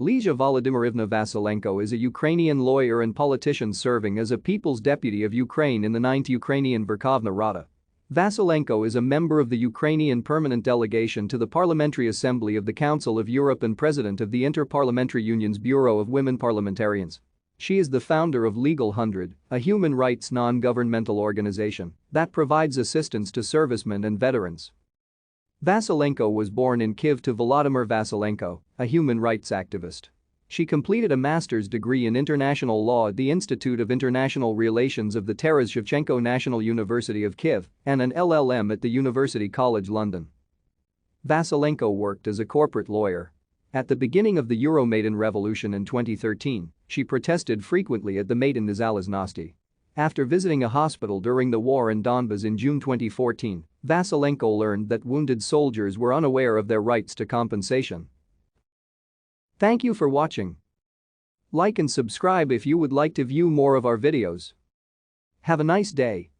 Lesia Volodymyrivna Vasylenko is a Ukrainian lawyer and politician serving as a People's Deputy of Ukraine in the 9th Ukrainian Verkhovna Rada. Vasylenko is a member of the Ukrainian permanent delegation to the Parliamentary Assembly of the Council of Europe and president of the Inter-Parliamentary Union's Bureau of Women Parliamentarians. She is the founder of Legal 100, a human rights non-governmental organization that provides assistance to servicemen and veterans. Vasylenko was born in Kyiv to Volodymyr Vasylenko, a human rights activist. She completed a master's degree in international law at the Institute of International Relations of the Taras Shevchenko National University of Kyiv and an LLM at the University College London. Vasylenko worked as a corporate lawyer. At the beginning of the Euromaidan revolution in 2013, she protested frequently at the Maidan Nezalezhnosti. After visiting a hospital during the war in Donbas in June 2014, Vasylenko learned that wounded soldiers were unaware of their rights to compensation. Thank you for watching. Like and subscribe if you would like to view more of our videos. Have a nice day.